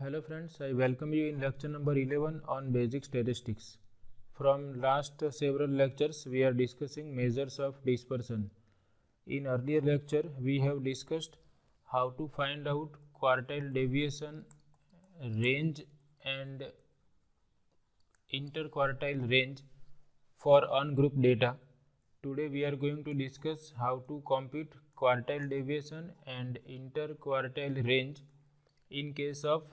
Hello friends, I welcome you in lecture number 11 on basic statistics. From last several lectures we are discussing measures of dispersion. In earlier lecture we have discussed how to find out quartile deviation, range and interquartile range for ungrouped data. Today we are going to discuss how to compute quartile deviation and interquartile range in case of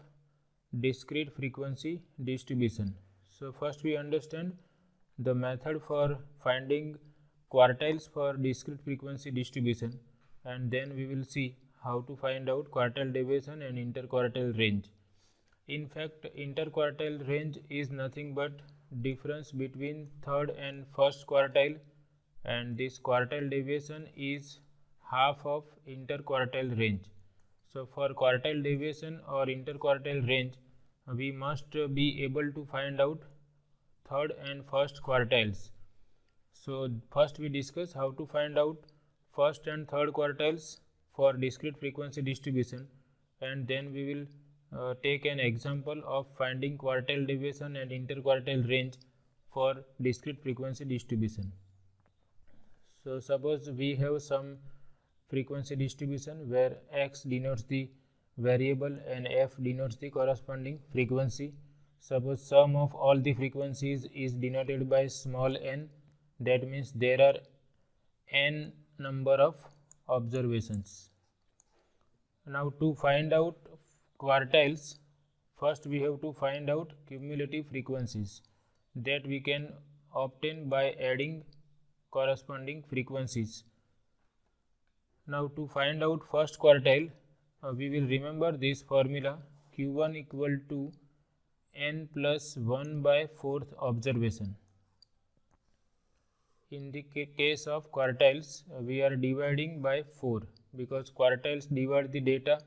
discrete frequency distribution. So first we understand the method for finding quartiles for discrete frequency distribution, and then we will see how to find out quartile deviation and interquartile range. In fact, interquartile range is nothing but difference between third and first quartile, and this quartile deviation is half of interquartile range. So for quartile deviation or interquartile range, we must be able to find out third and first quartiles. So first we discuss how to find out first and third quartiles for discrete frequency distribution, and then we will take an example of finding quartile deviation and interquartile range for discrete frequency distribution. So suppose we have some frequency distribution where x denotes the variable and f denotes the corresponding frequency. Suppose sum of all the frequencies is denoted by small n, that means there are n number of observations. Now to find out quartiles, first we have to find out cumulative frequencies that we can obtain by adding corresponding frequencies. Now to find out first quartile, we will remember this formula q1 equal to n plus 1 by 4th observation. In the case of quartiles, we are dividing by 4 because quartiles divide the data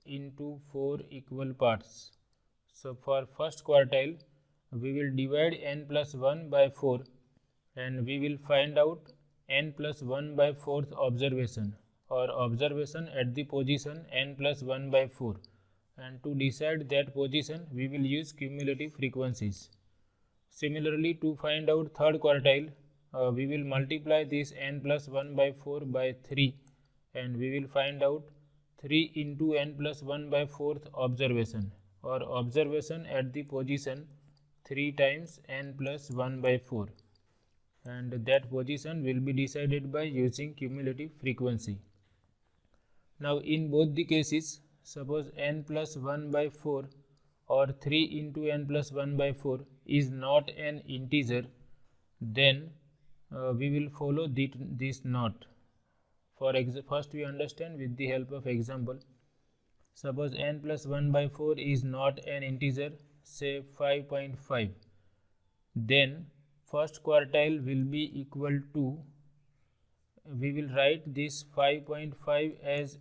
into 4 equal parts. So for first quartile, we will divide n plus 1 by 4 and we will find out n plus 1 by 4th observation, or observation at the position n plus 1 by 4, and to decide that position we will use cumulative frequencies. Similarly, to find out third quartile, we will multiply this n plus 1 by 4 by 3 and we will find out 3 into n plus 1 by 4th observation, or observation at the position 3 times n plus 1 by 4, and that position will be decided by using cumulative frequency. Now in both the cases, suppose n plus 1 by 4 or 3 into n plus 1 by 4 is not an integer, then we will follow this not. First we understand with the help of example. Suppose n plus 1 by 4 is not an integer, say 5.5, then first quartile will be equal to, we will write this 5.5 as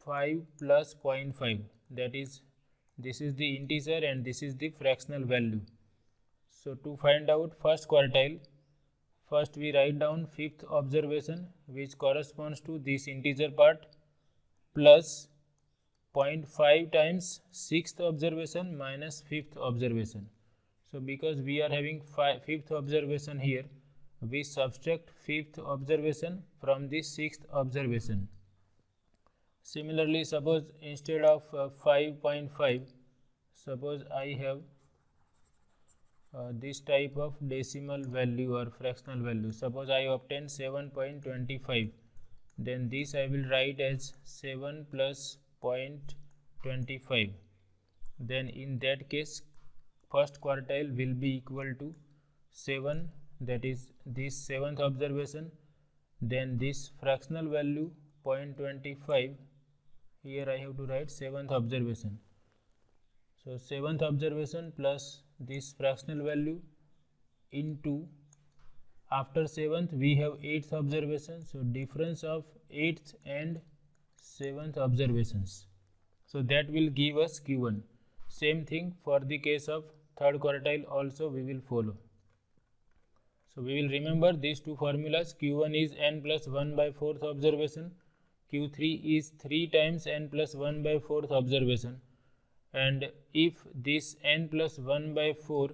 5 plus 0.5, that is, this is the integer and this is the fractional value. So to find out first quartile, first we write down 5th observation, which corresponds to this integer part, plus 0.5 times 6th observation minus 5th observation. So because we are having 5th observation here, we subtract 5th observation from the 6th observation. Similarly, suppose instead of 5.5, suppose I have this type of decimal value or fractional value. Suppose I obtain 7.25, then this I will write as 7 plus 0.25. Then in that case, first quartile will be equal to 7, that is this 7th observation, then this fractional value 0.25, here I have to write 7th observation. So 7th observation plus this fractional value into, after 7th we have 8th observation, so difference of 8th and 7th observations. So that will give us q1. Same thing for the case of third quartile also we will follow. So we will remember these two formulas. q1 is n plus 1 by 4th observation, q3 is 3 times n plus 1 by 4th observation, and if this n plus 1 by 4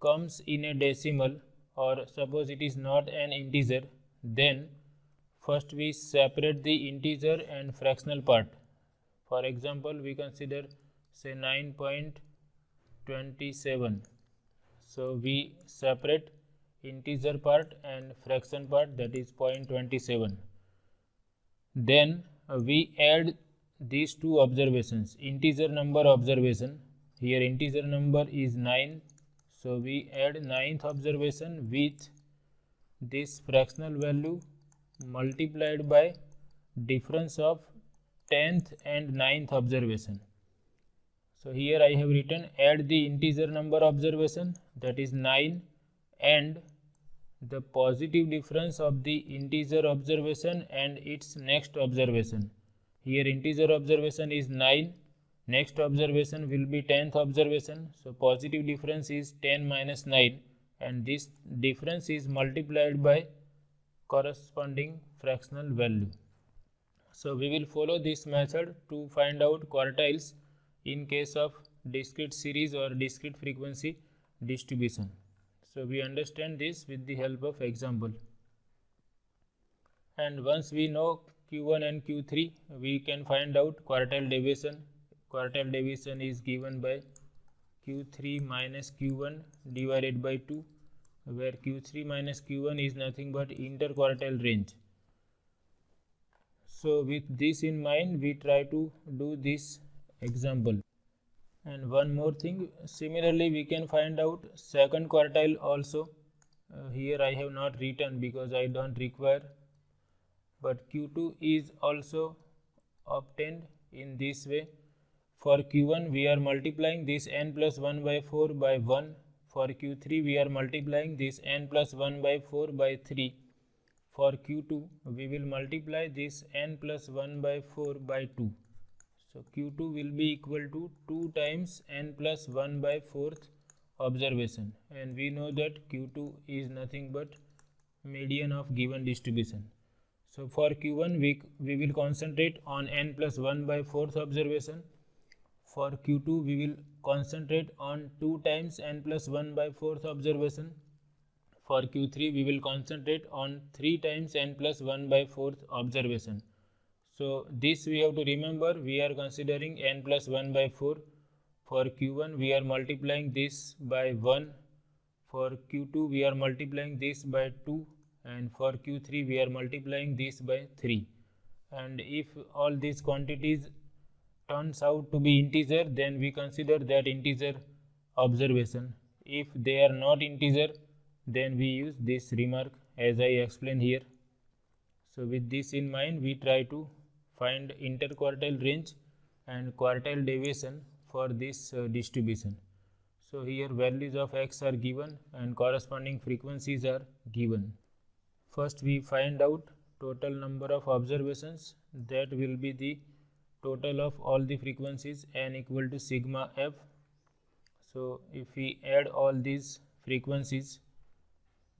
comes in a decimal, or suppose it is not an integer, then first we separate the integer and fractional part. For example, we consider say 9.27. So we separate integer part and fraction part, that is 0.27. Then we add these two observations, integer number observation. Here integer number is 9, so we add 9th observation with this fractional value multiplied by difference of 10th and 9th observation. So here I have written add the integer number observation, that is 9, and the positive difference of the integer observation and its next observation. Here integer observation is 9, next observation will be 10th observation, so positive difference is 10 minus 9, and this difference is multiplied by corresponding fractional value. So we will follow this method to find out quartiles in case of discrete series or discrete frequency distribution. So we understand this with the help of example. And once we know Q1 and Q3, we can find out quartile deviation. Quartile deviation is given by Q3 minus Q1 divided by 2, where Q3 minus Q1 is nothing but interquartile range. So with this in mind, we try to do this example. And one more thing, similarly we can find out second quartile also. Here I have not written because I don't require, but Q2 is also obtained in this way. For Q1 we are multiplying this n plus 1 by 4 by 1. For Q3 we are multiplying this n plus 1 by 4 by 3. For Q2 we will multiply this n plus 1 by 4 by 2. So Q2 will be equal to 2 times n plus 1 by 4th observation, and we know that Q2 is nothing but median of given distribution. So for Q1 we will concentrate on n plus 1 by 4th observation. For Q2 we will concentrate on 2 times n plus 1 by 4th observation. For Q3 we will concentrate on 3 times n plus 1 by 4th observation. So this we have to remember, we are considering n plus 1 by 4. For Q1 we are multiplying this by 1. For Q2 we are multiplying this by 2. And for Q3 we are multiplying this by 3. And if all these quantities turns out to be integer, then we consider that integer observation. If they are not integer, then we use this remark as I explained here. So with this in mind, we try to find interquartile range and quartile deviation for this distribution. So here values of x are given and corresponding frequencies are given. First we find out total number of observations, that will be the total of all the frequencies n equal to sigma f. So if we add all these frequencies,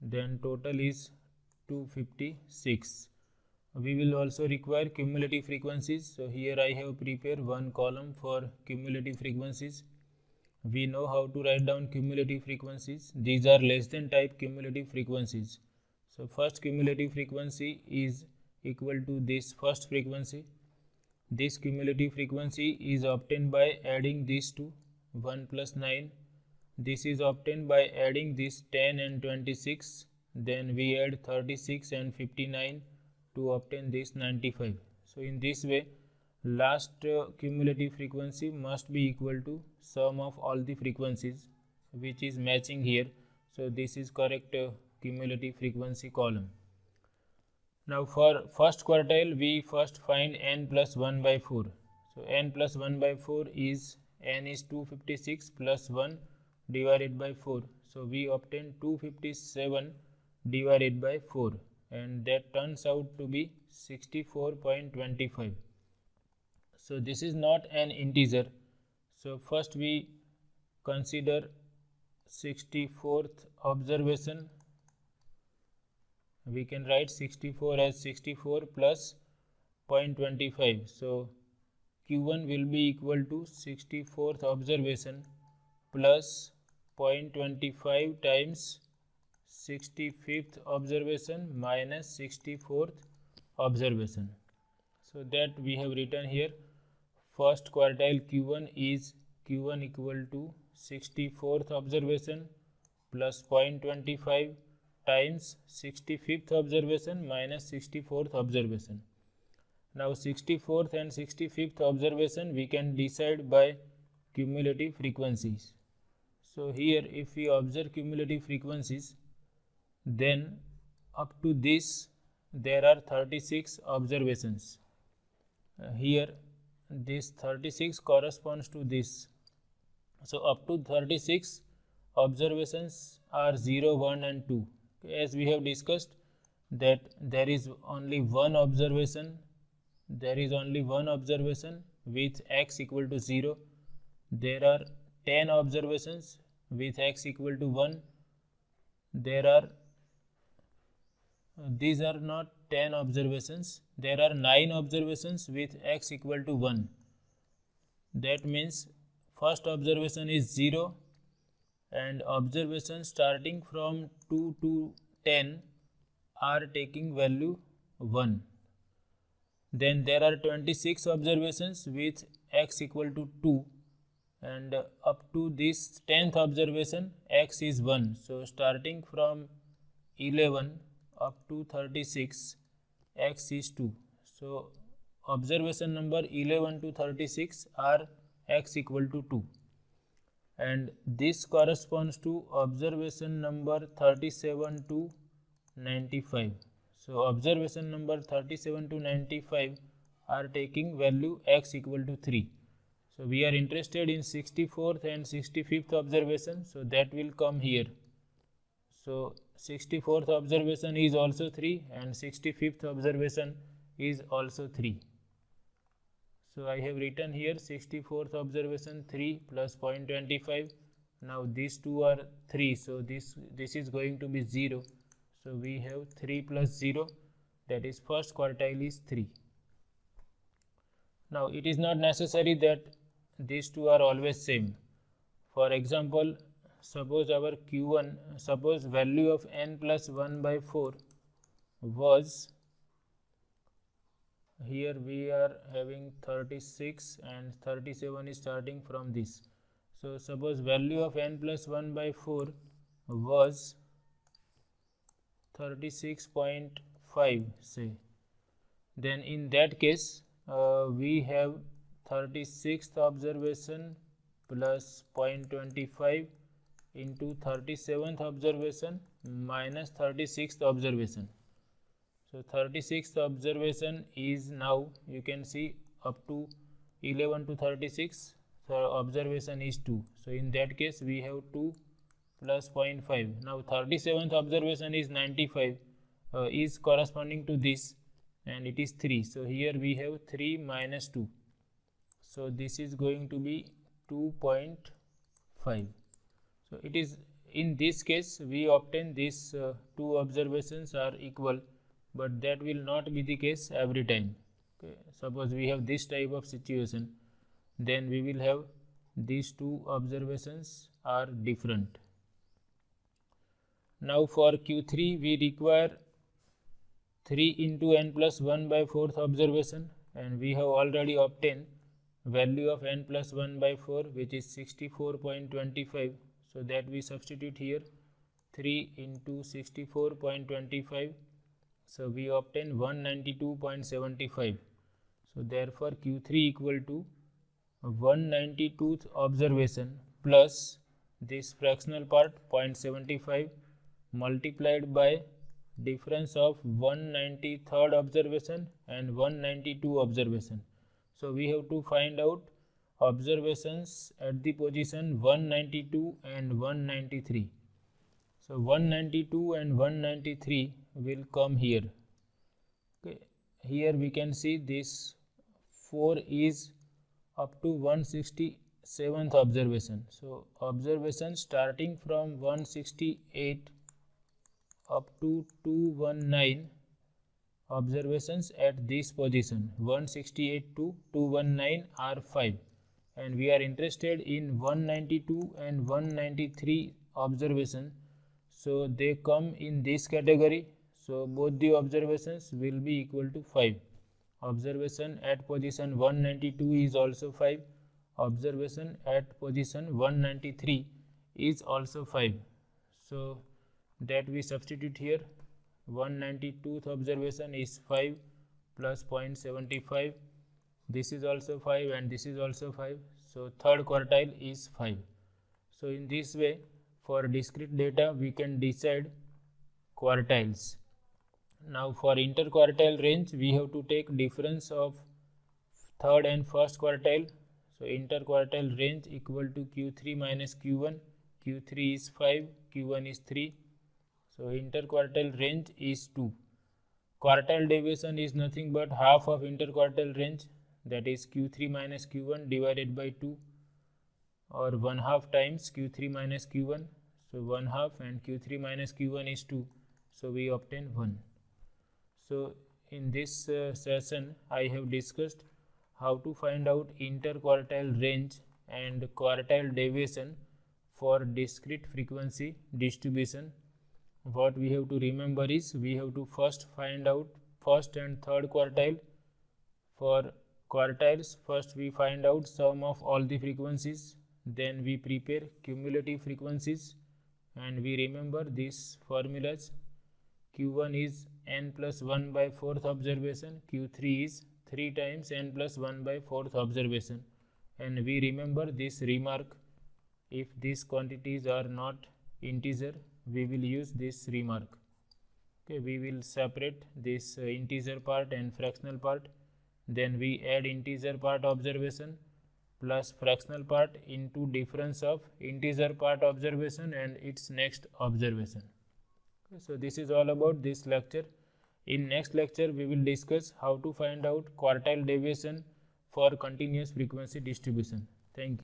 then total is 256. We will also require cumulative frequencies. So here I have prepared one column for cumulative frequencies. We know how to write down cumulative frequencies. These are less than type cumulative frequencies. So first cumulative frequency is equal to this first frequency. This cumulative frequency is obtained by adding these two, 1 plus 9. This is obtained by adding this 10 and 26. Then we add 36 and 59 to obtain this 95. So in this way, last cumulative frequency must be equal to sum of all the frequencies, which is matching here. So this is correct cumulative frequency column. Now for first quartile, we first find n plus 1 by 4. So n plus 1 by 4 is, n is 256 plus 1 divided by 4. So we obtain 257 divided by 4, and that turns out to be 64.25. So this is not an integer. So first we consider 64th observation. We can write 64 as 64 plus 0.25. So Q1 will be equal to 64th observation plus 0.25 times 65th observation minus 64th observation. So that we have written here, first quartile Q1 is Q1 equal to 64th observation plus 0.25 times 65th observation minus 64th observation. Now 64th and 65th observation we can decide by cumulative frequencies. So here if we observe cumulative frequencies, then up to this there are 36 observations. Here this 36 corresponds to this. So up to 36 observations are 0, 1 and 2. As we have discussed that there is only one observation with x equal to 0. There are 10 observations with x equal to 1. These are not 10 observations. There are 9 observations with x equal to 1. That means first observation is 0 and observations starting from 2 to 10 are taking value 1. Then there are 26 observations with x equal to 2 and up to this 10th observation x is 1. So starting from 11 up to 36 x is 2. So observation number 11 to 36 are x equal to 2, and this corresponds to observation number 37 to 95. So observation number 37 to 95 are taking value x equal to 3. So we are interested in 64th and 65th observation, so that will come here. So 64th observation is also 3 and 65th observation is also 3. So I have written here 64th observation 3 plus 0.25. Now these two are 3, so this is going to be 0. So we have 3 plus 0, that is first quartile is 3. Now it is not necessary that these two are always same. For example, suppose our Q1, suppose value of n plus 1 by 4 was, here we are having 36 and 37 is starting from this. So suppose value of n plus 1 by 4 was 36.5 say, then in that case we have 36th observation plus 0.25 into 37th observation minus 36th observation. So 36th observation is, now you can see up to 11 to 36, so observation is 2. So in that case we have 2 plus 0.5. Now 37th observation is 95, is corresponding to this, and it is 3. So here we have 3 minus 2. So this is going to be 2.5. So it is, in this case we obtain these two observations are equal, but that will not be the case every time. Okay. Suppose we have this type of situation, then we will have these two observations are different. Now for Q3 we require 3 into n plus 1 by 4th observation, and we have already obtained value of n plus 1 by 4, which is 64.25. So that we substitute here 3 into 64.25. So we obtain 192.75. So therefore Q3 equal to 192th observation plus this fractional part 0.75 multiplied by difference of 193rd observation and 192 observation. So we have to find out observations at the position 192 and 193. So 192 and 193 will come here. Okay. Here we can see this 4 is up to 167th observation. So observation starting from 168 up to 219 observations at this position 168 to 219 are 5, and we are interested in 192 and 193 observation, so they come in this category. So both the observations will be equal to 5. Observation at position 192 is also 5. Observation at position 193 is also 5. So that we substitute here. 192th observation is 5 plus 0.75. This is also 5 and this is also 5. So third quartile is 5. So in this way, for discrete data we can decide quartiles. Now for interquartile range, we have to take difference of third and first quartile. So interquartile range equal to Q3 minus Q1. Q3 is 5, Q1 is 3. So interquartile range is 2. Quartile deviation is nothing but half of interquartile range, that is Q3 minus Q1 divided by 2, or 1/2 times Q3 minus Q1. So 1/2 and Q3 minus Q1 is 2. So we obtain 1. So in this session I have discussed how to find out interquartile range and quartile deviation for discrete frequency distribution. What we have to remember is we have to first find out first and third quartile. For quartiles, first we find out sum of all the frequencies, then we prepare cumulative frequencies, and we remember these formulas. Q1 is n plus 1 by 4th observation, Q3 is 3 times n plus 1 by 4th observation, and we remember this remark: if these quantities are not integer, we will use this remark. Okay, we will separate this integer part and fractional part, then we add integer part observation plus fractional part into difference of integer part observation and its next observation. Okay, so this is all about this lecture. In next lecture we will discuss how to find out quartile deviation for continuous frequency distribution. Thank you.